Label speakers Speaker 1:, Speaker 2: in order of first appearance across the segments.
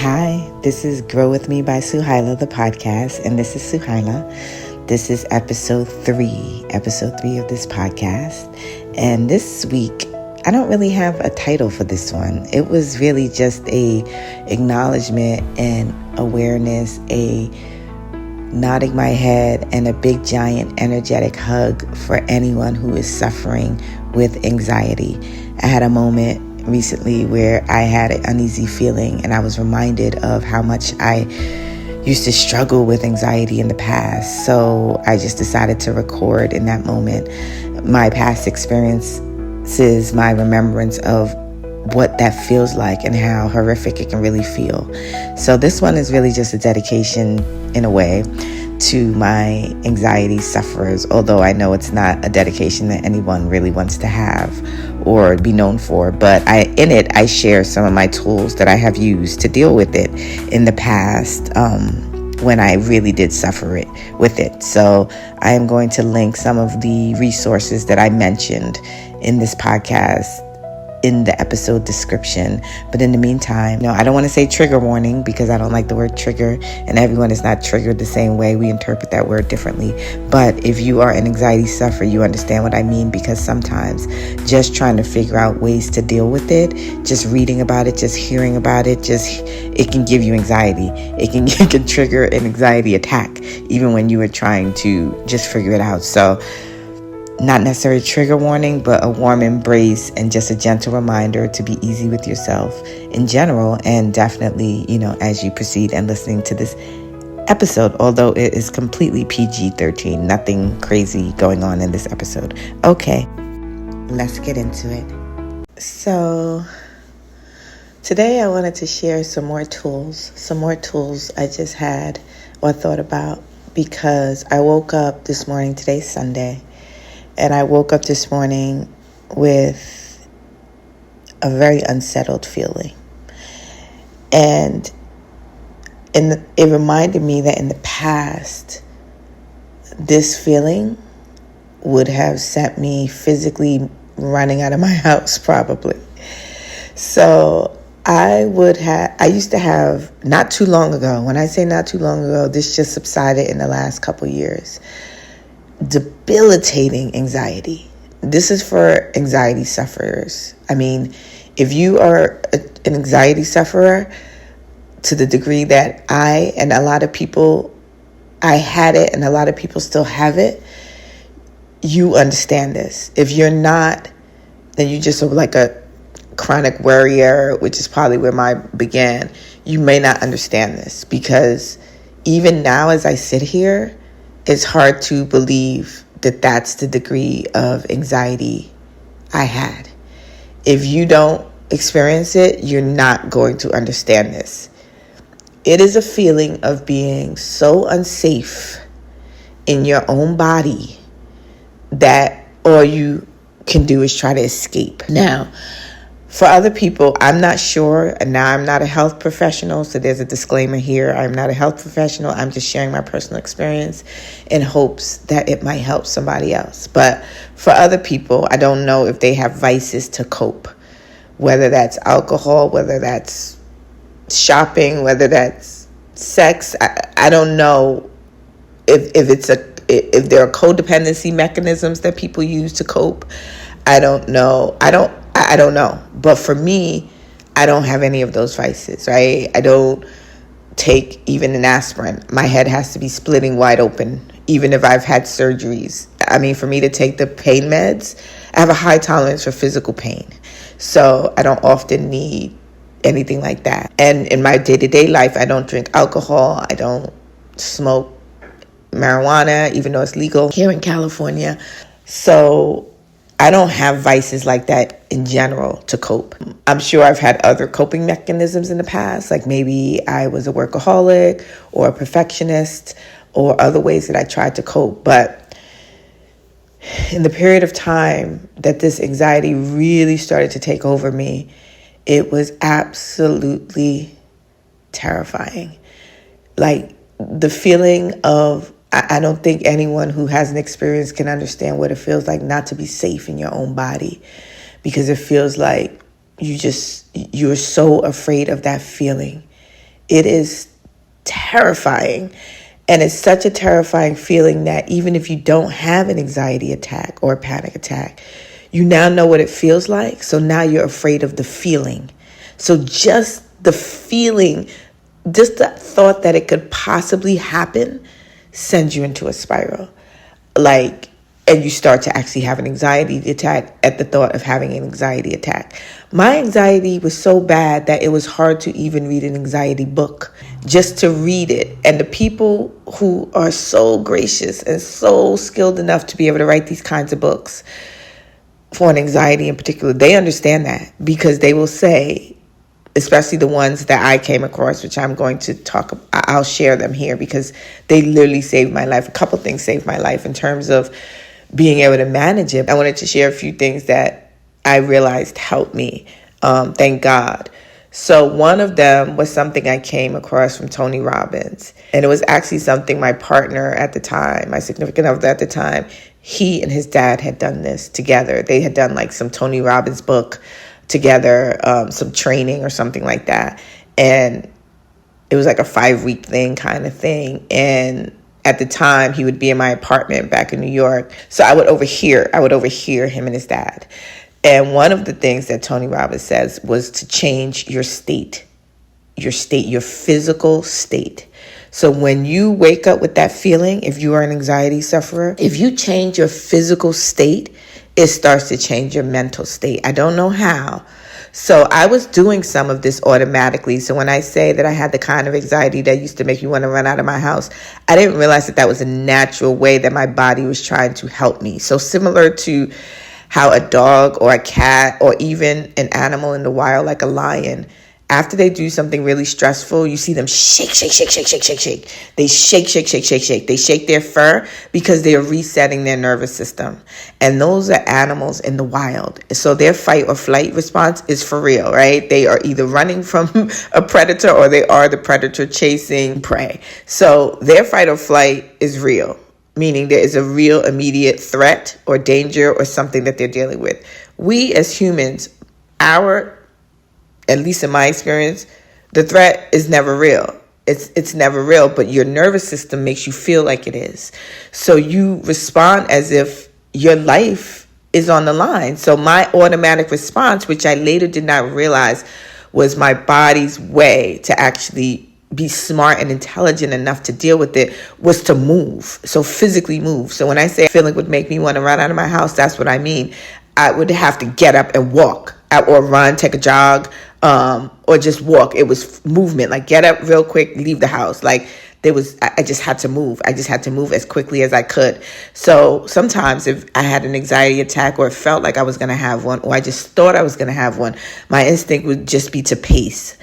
Speaker 1: Hi, this is Grow With Me by Suhailah, the podcast, and this is Suhailah. This is episode 3 of this podcast. And this week, I don't really have a title for this one. It was really just a acknowledgement and awareness, a nodding my head, and a big, giant, energetic hug for anyone who is suffering with anxiety. I had a moment recently where I had an uneasy feeling, and I was reminded of how much I used to struggle with anxiety in the past. So I just decided to record in that moment my past experiences, my remembrance of what that feels like and how horrific it can really feel. So this one is really just a dedication, in a way, to my anxiety sufferers, although I know it's not a dedication that anyone really wants to have or be known for. But in it, I share some of my tools that I have used to deal with it in the past when I really did suffer with it. So I am going to link some of the resources that I mentioned in this podcast in the episode description. But in the meantime, I don't want to say trigger warning because I don't like the word trigger, and everyone is not triggered the same way. We interpret that word differently. But if you are an anxiety sufferer, you understand what I mean, because sometimes just trying to figure out ways to deal with it, just reading about it, just hearing about it, it can give you anxiety. It can trigger an anxiety attack, even when you are trying to just figure it out. So not necessarily trigger warning, but a warm embrace and just a gentle reminder to be easy with yourself in general, and definitely, as you proceed and listening to this episode, although it is completely PG-13, nothing crazy going on in this episode. Okay, let's get into it. So today I wanted to share some more tools I just had or thought about, because I woke up this morning, today's Sunday, and I woke up this morning with a very unsettled feeling. And it reminded me that in the past, this feeling would have sent me physically running out of my house, probably. So I used to have, not too long ago, when I say not too long ago, this just subsided in the last couple years, debilitating anxiety. This is for anxiety sufferers. I mean, if you are an anxiety sufferer to the degree that I had it and a lot of people still have it, you understand this. If you're not, then you just are like a chronic worrier, which is probably where mine began. You may not understand this, because even now as I sit here, it's hard to believe that that's the degree of anxiety I had. If you don't experience it, you're not going to understand this. It is a feeling of being so unsafe in your own body that all you can do is try to escape. Now, for other people, I'm not sure, and now I'm not a health professional, so there's a disclaimer here. I'm not a health professional. I'm just sharing my personal experience in hopes that it might help somebody else. But for other people, I don't know if they have vices to cope, whether that's alcohol, whether that's shopping, whether that's sex. I don't know if there are codependency mechanisms that people use to cope. I don't know. I don't know. But for me, I don't have any of those vices, right? I don't take even an aspirin. My head has to be splitting wide open, even if I've had surgeries. I mean, for me to take the pain meds, I have a high tolerance for physical pain. So I don't often need anything like that. And in my day-to-day life, I don't drink alcohol. I don't smoke marijuana, even though it's legal here in California. So I don't have vices like that in general to cope. I'm sure I've had other coping mechanisms in the past, like maybe I was a workaholic or a perfectionist or other ways that I tried to cope. But in the period of time that this anxiety really started to take over me, it was absolutely terrifying. Like the feeling of, I don't think anyone who hasn't experienced can understand what it feels like not to be safe in your own body, because it feels like you're so afraid of that feeling. It is terrifying. And it's such a terrifying feeling that even if you don't have an anxiety attack or a panic attack, you now know what it feels like. So now you're afraid of the feeling. So just the feeling, just the thought that it could possibly happen sends you into a spiral. And you start to actually have an anxiety attack at the thought of having an anxiety attack. My anxiety was so bad that it was hard to even read an anxiety book, just to read it. And the people who are so gracious and so skilled enough to be able to write these kinds of books for an anxiety in particular, they understand that, because they will say, especially the ones that I came across, which I'm going to I'll share them here because they literally saved my life. A couple things saved my life in terms of being able to manage it. I wanted to share a few things that I realized helped me. Thank God. So one of them was something I came across from Tony Robbins. And it was actually something my partner at the time, my significant other at the time, he and his dad had done this together. They had done like some Tony Robbins book together, some training or something like that. And it was like a 5-week thing kind of thing. And at the time, he would be in my apartment back in New York. So I would overhear him and his dad. And one of the things that Tony Robbins says was to change your state, your physical state. So when you wake up with that feeling, if you are an anxiety sufferer, if you change your physical state, it starts to change your mental state. I don't know how. So I was doing some of this automatically. So when I say that I had the kind of anxiety that used to make me want to run out of my house, I didn't realize that was a natural way that my body was trying to help me. So similar to how a dog or a cat or even an animal in the wild like a lion, after they do something really stressful, you see them shake. They shake. They shake their fur because they are resetting their nervous system. And those are animals in the wild. So their fight or flight response is for real, right? They are either running from a predator or they are the predator chasing prey. So their fight or flight is real, meaning there is a real immediate threat or danger or something that they're dealing with. We as humans, at least in my experience, the threat is never real. It's never real, but your nervous system makes you feel like it is. So you respond as if your life is on the line. So my automatic response, which I later did not realize was my body's way to actually be smart and intelligent enough to deal with it, was to move. So physically move. So when I say feeling would make me want to run out of my house, that's what I mean. I would have to get up and walk or run, take a jog, or just walk. It was movement, like get up real quick, leave the house. I just had to move. I just had to move as quickly as I could. So sometimes if I had an anxiety attack or it felt like I was going to have one, or I just thought I was going to have one, my instinct would just be to pace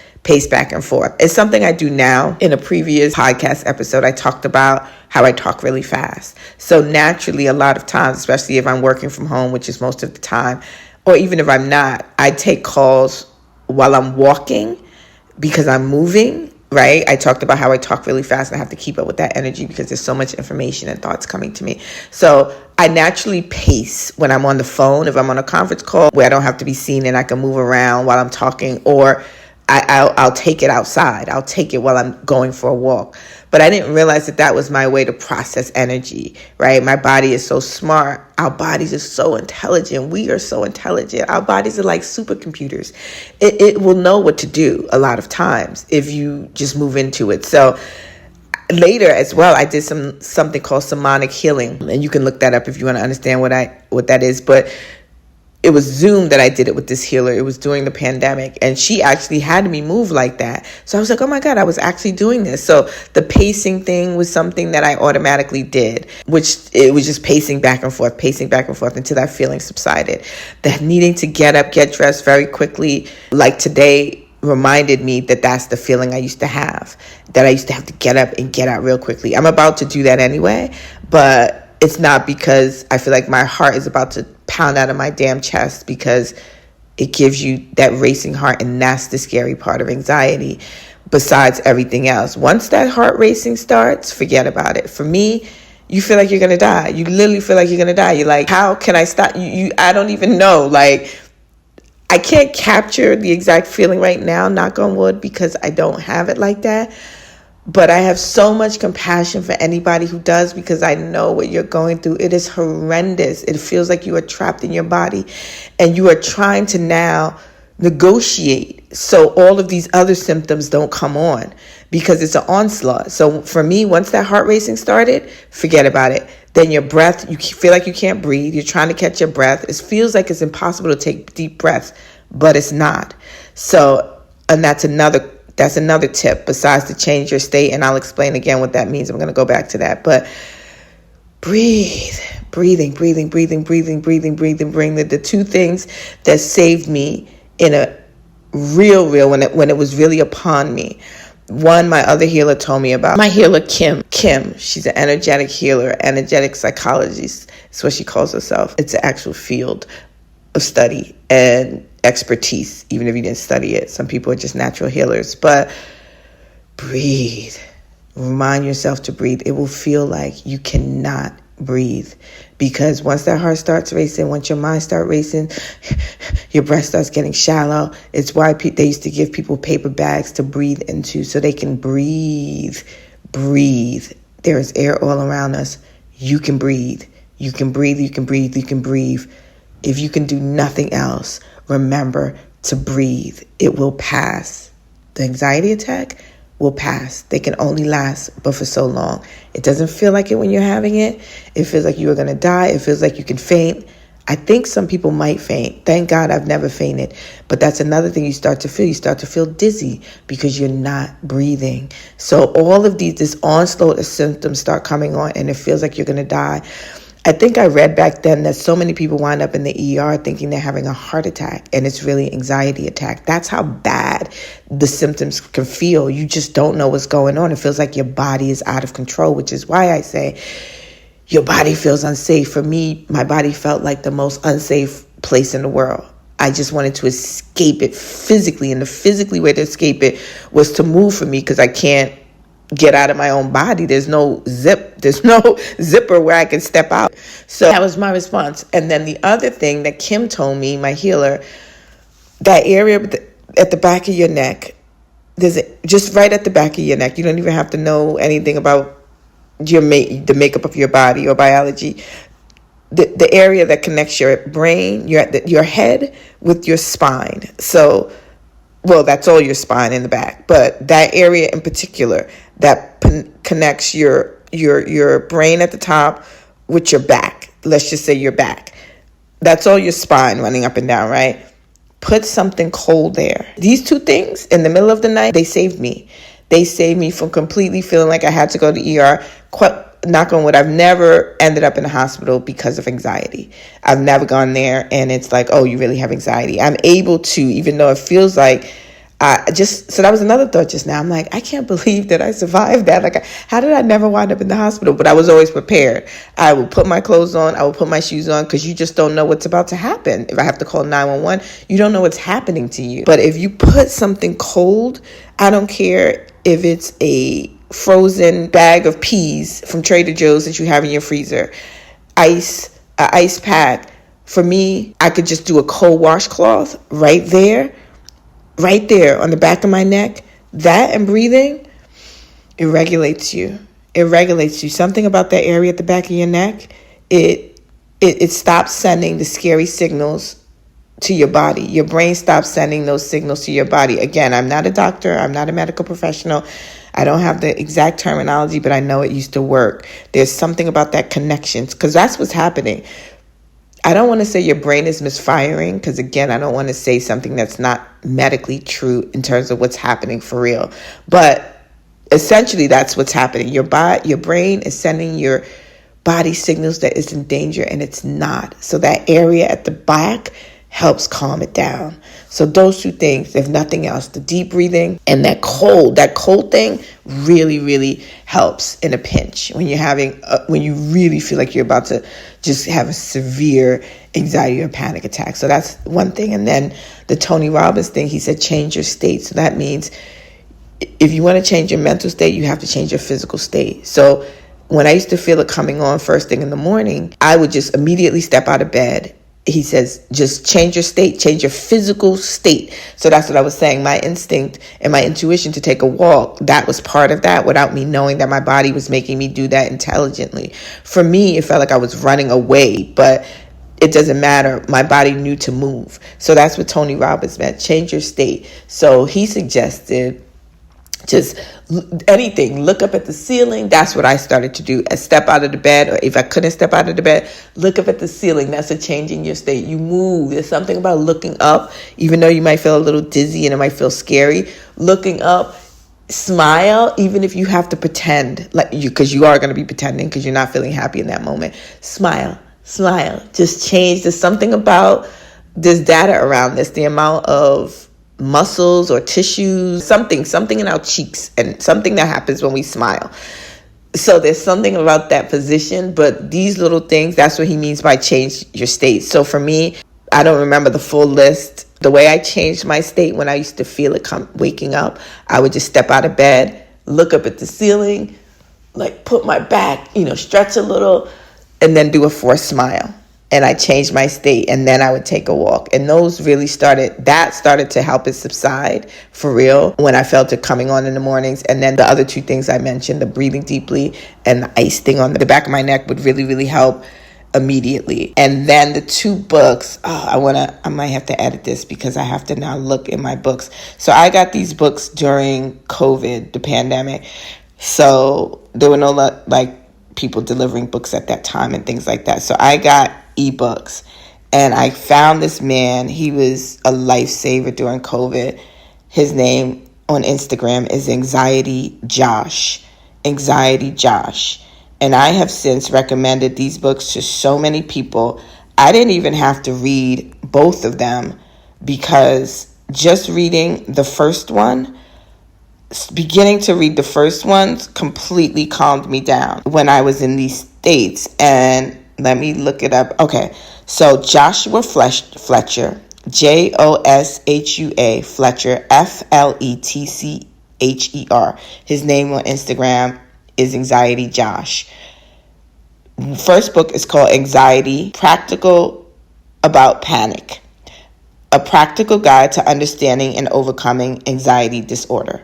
Speaker 1: back and forth. It's something I do now. In a previous podcast episode, I talked about how I talk really fast. So naturally, a lot of times, especially if I'm working from home, which is most of the time, or even if I'm not, I take calls while I'm walking because I'm moving, right? I talked about how I talk really fast and I have to keep up with that energy because there's so much information and thoughts coming to me. So I naturally pace when I'm on the phone. If I'm on a conference call where I don't have to be seen and I can move around while I'm talking, or I'll take it outside. I'll take it while I'm going for a walk. But I didn't realize that was my way to process energy, right? My body is so smart. Our bodies are so intelligent. We are so intelligent. Our bodies are like supercomputers. It will know what to do a lot of times if you just move into it. So later as well, I did something called somatic healing. And you can look that up if you want to understand what that is. But it was Zoom that I did it with this healer. It was during the pandemic, and she actually had me move like that. So I was like, oh my God, I was actually doing this. So the pacing thing was something that I automatically did, which it was just pacing back and forth until that feeling subsided. That needing to get up, get dressed very quickly, like today, reminded me that that's the feeling I used to have, that I used to have to get up and get out real quickly. I'm about to do that anyway, but it's not because I feel like my heart is about to pound out of my damn chest, because it gives you that racing heart, and that's the scary part of anxiety besides everything else. Once that heart racing starts, forget about it. For me, you feel like you're going to die. You literally feel like you're going to die. You're like, how can I stop? I don't even know. Like, I can't capture the exact feeling right now, knock on wood, because I don't have it like that. But I have so much compassion for anybody who does, because I know what you're going through. It is horrendous. It feels like you are trapped in your body and you are trying to now negotiate so all of these other symptoms don't come on, because it's an onslaught. So for me, once that heart racing started, forget about it. Then your breath, you feel like you can't breathe. You're trying to catch your breath. It feels like it's impossible to take deep breaths, but it's not. So, and that's another tip besides to change your state. And I'll explain again what that means. I'm going to go back to that. But breathing. The two things that saved me in a real, when it was really upon me. One, my other healer told me about. My healer, Kim, she's an energetic healer, energetic psychologist. That's what she calls herself. It's an actual field of study and expertise, even if you didn't study it. Some people are just natural healers. But breathe. Remind yourself to breathe. It will feel like you cannot breathe, because once that heart starts racing, once your mind starts racing, your breath starts getting shallow. It's why they used to give people paper bags to breathe into so they can breathe. There is air all around us. You can breathe. You can breathe. If you can do nothing else, remember to breathe. It will pass. The anxiety attack will pass. They can only last but for so long. It doesn't feel like it when you're having it. It feels like you are going to die. It feels like you can faint. I think some people might faint. Thank God I've never fainted. But that's another thing you start to feel. You start to feel dizzy because you're not breathing. So all of this onslaught of symptoms start coming on, and it feels like you're going to die. I think I read back then that so many people wind up in the ER thinking they're having a heart attack, and it's really anxiety attack. That's how bad the symptoms can feel. You just don't know what's going on. It feels like your body is out of control, which is why I say your body feels unsafe. For me, my body felt like the most unsafe place in the world. I just wanted to escape it physically, and the physically way to escape it was to move for me, because I can't get out of my own body. There's no zipper where I can step out. So that was my response. And then the other thing that Kim told me, my healer, that area at the back of your neck, just right at the back of your neck. You don't even have to know anything about the makeup of your body or biology. The area that connects your brain, your head with your spine. So, well, that's all your spine in the back, but that area in particular that connects your brain at the top with your back. Let's just say your back. That's all your spine running up and down, right? Put something cold there. These two things in the middle of the night, they saved me. They saved me from completely feeling like I had to go to the ER. Knock on wood, I've never ended up in a hospital because of anxiety. I've never gone there and it's like, oh, you really have anxiety. I'm able to, even though it feels like, so that was another thought just now. I'm like, I can't believe that I survived that. Like, how did I never wind up in the hospital? But I was always prepared. I would put my clothes on. I would put my shoes on, because you just don't know what's about to happen. If I have to call 911, you don't know what's happening to you. But if you put something cold, I don't care if it's a frozen bag of peas from Trader Joe's that you have in your freezer, ice pack. For me, I could just do a cold washcloth right there on the back of my neck. That and breathing, it regulates you. Something about that area at the back of your neck, it stops sending the scary signals to your body. Your brain stops sending those signals to your body. Again, I'm not a doctor. I'm not a medical professional. I don't have the exact terminology, but I know it used to work. There's something about that connection, because that's what's happening. I don't want to say your brain is misfiring, because again, I don't want to say something that's not medically true in terms of what's happening for real. But essentially, that's what's happening. Your brain is sending your body signals that it's in danger, and it's not. So that area at the back helps calm it down. So those two things, if nothing else, the deep breathing and that cold thing really, really helps in a pinch when when you really feel like you're about to just have a severe anxiety or panic attack. So that's one thing. And then the Tony Robbins thing, he said, change your state. So that means if you want to change your mental state, you have to change your physical state. So when I used to feel it coming on first thing in the morning, I would just immediately step out of bed he says, just change your state, change your physical state. So that's what I was saying. My instinct and my intuition to take a walk, that was part of that, without me knowing that my body was making me do that intelligently. For me, it felt like I was running away, but it doesn't matter. My body knew to move. So that's what Tony Robbins meant, change your state. So he suggested just anything, look up at the ceiling. That's what I started to do. Step out of the bed, or if I couldn't step out of the bed, look up at the ceiling. That's a change in your state. You move. There's something about looking up, even though you might feel a little dizzy and it might feel scary. Looking up, smile, even if you have to pretend, like you, because you are going to be pretending because you're not feeling happy in that moment. Smile, just change. There's something about this data around this, the amount of muscles or tissues, something in our cheeks, and something that happens when we smile. So there's something about that position, but these little things, that's what he means by change your state. So for me, I don't remember the full list. The way I changed my state when I used to feel it waking up, I would just step out of bed, look up at the ceiling, like put my back, stretch a little, and then do a forced smile. And I changed my state, and then I would take a walk. And those really started to help it subside for real when I felt it coming on in the mornings. And then the other two things I mentioned, the breathing deeply and the ice thing on the back of my neck, would really, really help immediately. And then the two books, I might have to edit this because I have to now look in my books. So I got these books during COVID, the pandemic. So there were no people delivering books at that time and things like that. So I got ebooks, and I found this man. He was a lifesaver during COVID. His name on Instagram is Anxiety Josh. And I have since recommended these books to so many people. I didn't even have to read both of them, because just reading the first one, beginning to read the first one, completely calmed me down when I was in these states. And let me look it up. Okay, so Joshua Fletcher, Joshua Fletcher, Fletcher. His name on Instagram is Anxiety Josh. First book is called Anxiety, Practical About Panic. A practical guide to understanding and overcoming anxiety disorder.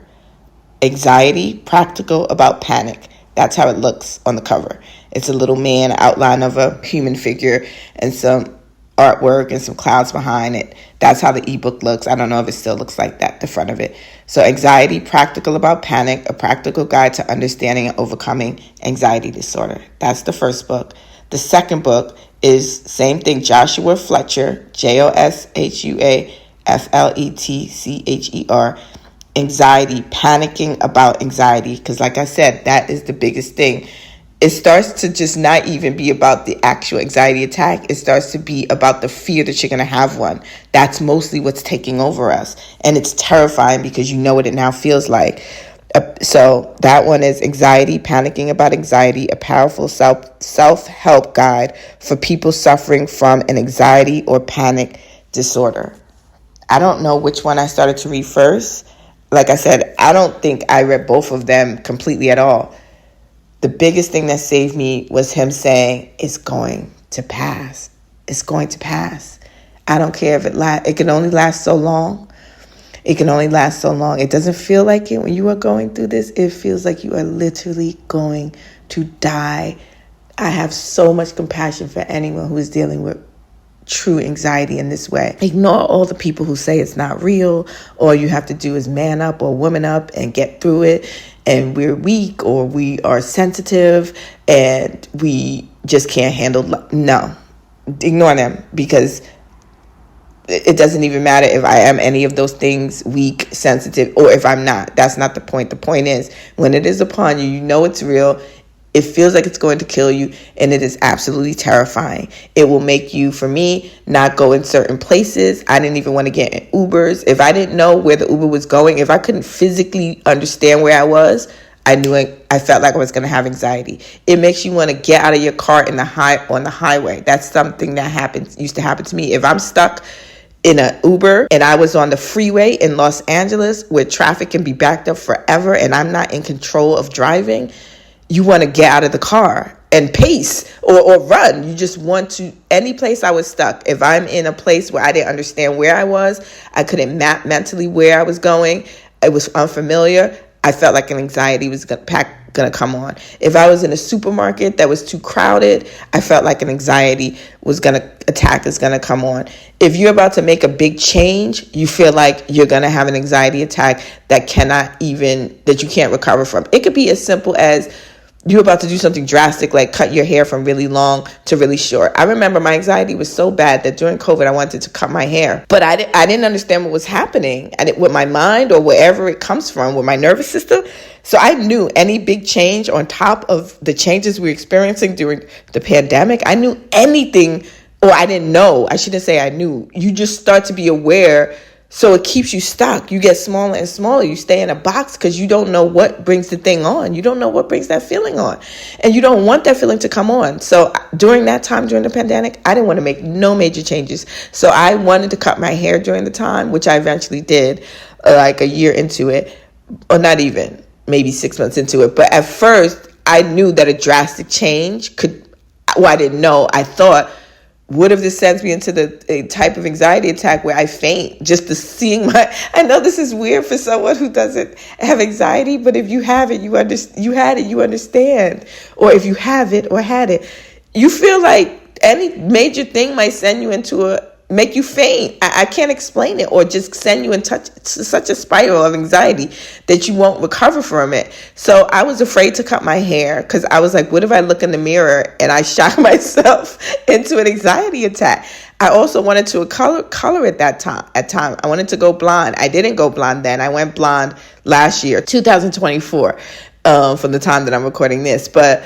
Speaker 1: Anxiety, Practical About Panic. That's how it looks on the cover. It's a little man, outline of a human figure, and some artwork and some clouds behind it. That's how the ebook looks. I don't know if it still looks like that, the front of it. So Anxiety, Practical About Panic, a practical guide to understanding and overcoming anxiety disorder. That's the first book. The second book is same thing, Joshua Fletcher, Joshua Fletcher, Anxiety, Panicking About Anxiety. Because like I said, that is the biggest thing. It starts to just not even be about the actual anxiety attack. It starts to be about the fear that you're going to have one. That's mostly what's taking over us. And it's terrifying because you know what it now feels like. So that one is Anxiety, Panicking About Anxiety, a powerful self-help guide for people suffering from an anxiety or panic disorder. I don't know which one I started to read first. Like I said, I don't think I read both of them completely at all. The biggest thing that saved me was him saying, it's going to pass. It's going to pass. I don't care if it can only last so long. It can only last so long. It doesn't feel like it when you are going through this. It feels like you are literally going to die. I have so much compassion for anyone who is dealing with true anxiety in this way. Ignore all the people who say it's not real. All you have to do is man up or woman up and get through it. And we're weak, or we are sensitive and we just can't handle. No, ignore them, because it doesn't even matter if I am any of those things, weak, sensitive, or if I'm not. That's not the point. The point is, when it is upon you, you know it's real. It feels like it's going to kill you, and it is absolutely terrifying. It will make you, for me, not go in certain places. I didn't even want to get in Ubers. If I didn't know where the Uber was going, if I couldn't physically understand where I was, I felt like I was going to have anxiety. It makes you want to get out of your car on the highway. That's something that used to happen to me. If I'm stuck in an Uber and I was on the freeway in Los Angeles where traffic can be backed up forever and I'm not in control of driving, you want to get out of the car. and pace or run. You just want to, any place I was stuck. If I'm in a place where I didn't understand where I was, I couldn't map mentally where I was going, it was unfamiliar, I felt like an anxiety was going to come on. If I was in a supermarket that was too crowded, I felt like an anxiety was going to come on. If you're about to make a big change, you feel like you're going to have an anxiety attack that you can't recover from. It could be as simple as you're about to do something drastic, like cut your hair from really long to really short. I remember my anxiety was so bad that during COVID, I wanted to cut my hair. But I didn't understand what was happening with my mind or wherever it comes from, with my nervous system. So I knew any big change on top of the changes we were experiencing during the pandemic, I knew anything, or I didn't know. I shouldn't say I knew. You just start to be aware. So it keeps you stuck. You get smaller and smaller. You stay in a box because you don't know what brings the thing on. You don't know what brings that feeling on. And you don't want that feeling to come on. So during that time, during the pandemic, I didn't want to make no major changes. So I wanted to cut my hair during the time, which I eventually did, like a year into it, or not even, maybe 6 months into it. But at first, I knew that a drastic change I didn't know. I thought, what if this sends me into a type of anxiety attack where I faint just to seeing I know this is weird for someone who doesn't have anxiety, but if you have it, you understand. Or if you have it or had it, you feel like any major thing might send you make you faint. I can't explain it, or just send you into such a spiral of anxiety that you won't recover from it. So I was afraid to cut my hair because I was like, what if I look in the mirror and I shock myself into an anxiety attack? I also wanted to color at that time. I wanted to go blonde. I didn't go blonde then. I went blonde last year, 2024, from the time that I'm recording this. But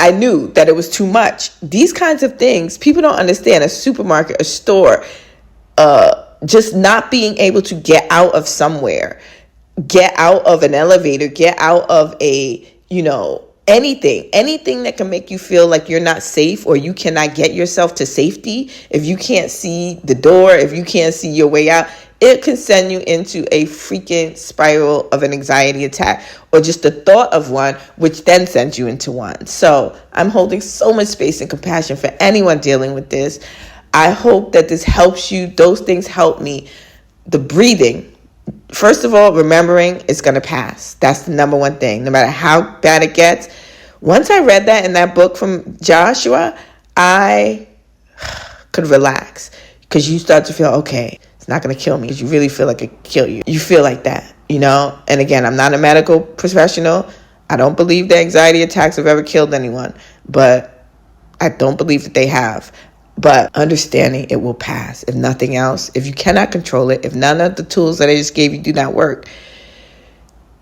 Speaker 1: I knew that it was too much. These kinds of things, people don't understand. A supermarket, a store, just not being able to get out of somewhere, get out of an elevator, get out of anything that can make you feel like you're not safe, or you cannot get yourself to safety. If you can't see the door, if you can't see your way out, it can send you into a freaking spiral of an anxiety attack, or just the thought of one, which then sends you into one. So I'm holding so much space and compassion for anyone dealing with this. I hope that this helps you. Those things help me. The breathing. First of all, remembering it's going to pass. That's the number one thing. No matter how bad it gets. Once I read that in that book from Joshua, I could relax, because you start to feel, okay, it's not going to kill me, because you really feel like it kill you. You feel like that, And again, I'm not a medical professional. I don't believe that anxiety attacks have ever killed anyone, but I don't believe that they have. But understanding it will pass. If nothing else, if you cannot control it, if none of the tools that I just gave you do not work,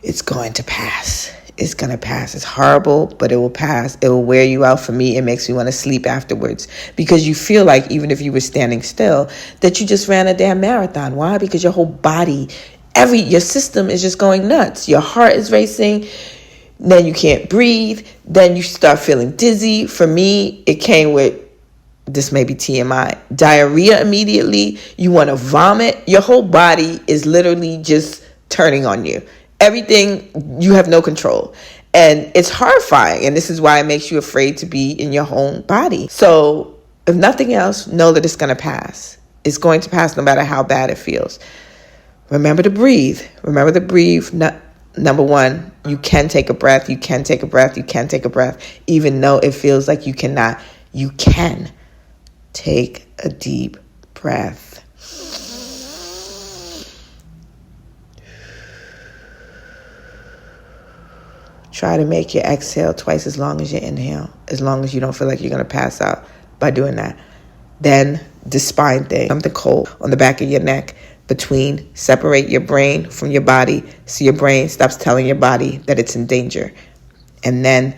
Speaker 1: it's going to pass. It's going to pass. It's horrible, but it will pass. It will wear you out. For me, it makes me want to sleep afterwards, because you feel like, even if you were standing still, that you just ran a damn marathon. Why? Because your whole body, your system is just going nuts. Your heart is racing. Then you can't breathe. Then you start feeling dizzy. For me, it came with, this may be TMI, diarrhea immediately. You want to vomit. Your whole body is literally just turning on you. Everything, you have no control. And it's horrifying. And this is why it makes you afraid to be in your own body. So if nothing else, know that it's going to pass. It's going to pass no matter how bad it feels. Remember to breathe. Remember to breathe. Number one, you can take a breath. You can take a breath. You can take a breath. Even though it feels like you cannot, you can take a deep breath. Try to make your exhale twice as long as your inhale, as long as you don't feel like you're going to pass out by doing that. Then the spine thing, something cold on the back of your neck, separate your brain from your body, so your brain stops telling your body that it's in danger. And then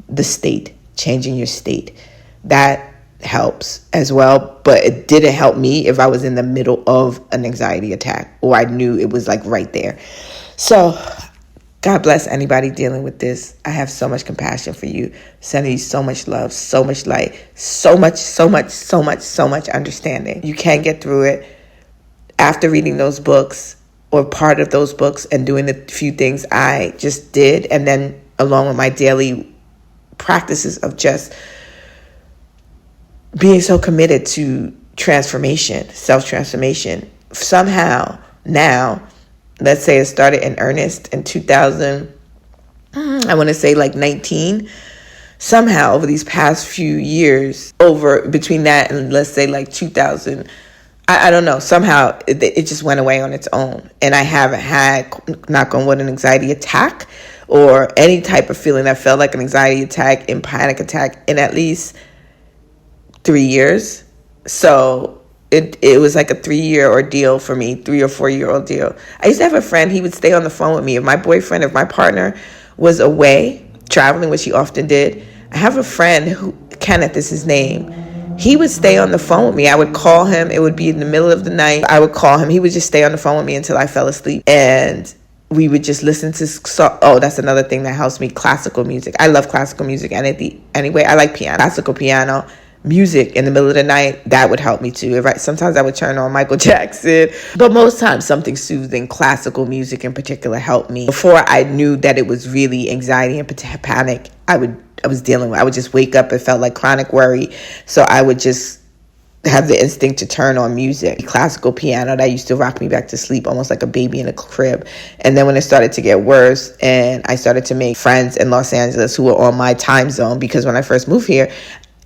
Speaker 1: the state, changing your state. That helps as well, but it didn't help me if I was in the middle of an anxiety attack, or I knew it was like right there. So God bless anybody dealing with this. I have so much compassion for you. Sending you so much love, so much light, so much understanding. You can get through it. After reading those books, or part of those books, and doing the few things I just did, and then along with my daily practices of just being so committed to transformation, self-transformation. Somehow now, let's say it started in earnest in 2000, I want to say like 19. Somehow over these past few years, over between that and let's say like 2000, I don't know, somehow it just went away on its own. And I haven't had, knock on wood, an anxiety attack or any type of feeling that felt like an anxiety attack and panic attack in at least 3 years. So it was like a 3-year ordeal for me, 3 or 4 year ordeal. I used to have a friend, he would stay on the phone with me. If my partner was away traveling, which he often did, I have a friend who, Kenneth is his name. He would stay on the phone with me. I would call him. It would be in the middle of the night. I would call him. He would just stay on the phone with me until I fell asleep. And we would just listen to, that's another thing that helps me, classical music. I love classical music. And anyway, I like piano, classical piano. Music in the middle of the night, that would help me too. Sometimes I would turn on Michael Jackson, but most times something soothing, classical music in particular, helped me. Before I knew that it was really anxiety and panic, I was dealing with. I would just wake up, it felt like chronic worry, so I would just have the instinct to turn on music. Classical piano, that used to rock me back to sleep, almost like a baby in a crib. And then when it started to get worse and I started to make friends in Los Angeles who were on my time zone, because when I first moved here,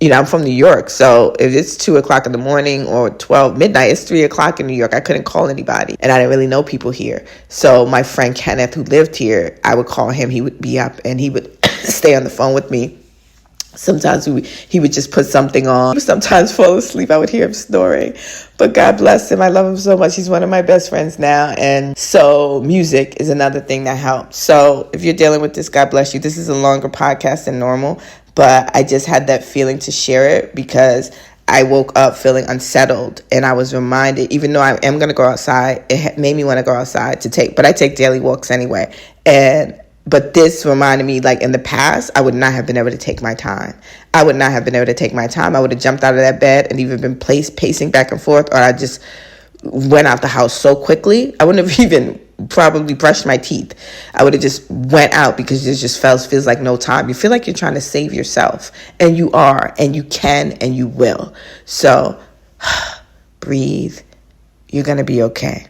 Speaker 1: I'm from New York, so if it's 2 o'clock in the morning or 12 midnight, it's 3 o'clock in New York. I couldn't call anybody, and I didn't really know people here. So my friend Kenneth, who lived here, I would call him. He would be up, and he would stay on the phone with me. Sometimes he would just put something on. He would sometimes fall asleep. I would hear him snoring, but God bless him. I love him so much. He's one of my best friends now, and so music is another thing that helps. So if you're dealing with this, God bless you. This is a longer podcast than normal, but I just had that feeling to share it because I woke up feeling unsettled, and I was reminded, even though I am going to go outside, it made me want to go outside but I take daily walks anyway. But this reminded me, like in the past, I would not have been able to take my time. I would have jumped out of that bed and even been pacing back and forth, or I just went out the house so quickly. I wouldn't have even probably brushed my teeth. I would have just went out because it just feels like no time. You feel like you're trying to save yourself, and you are, and you can, and you will. So breathe. You're going to be okay.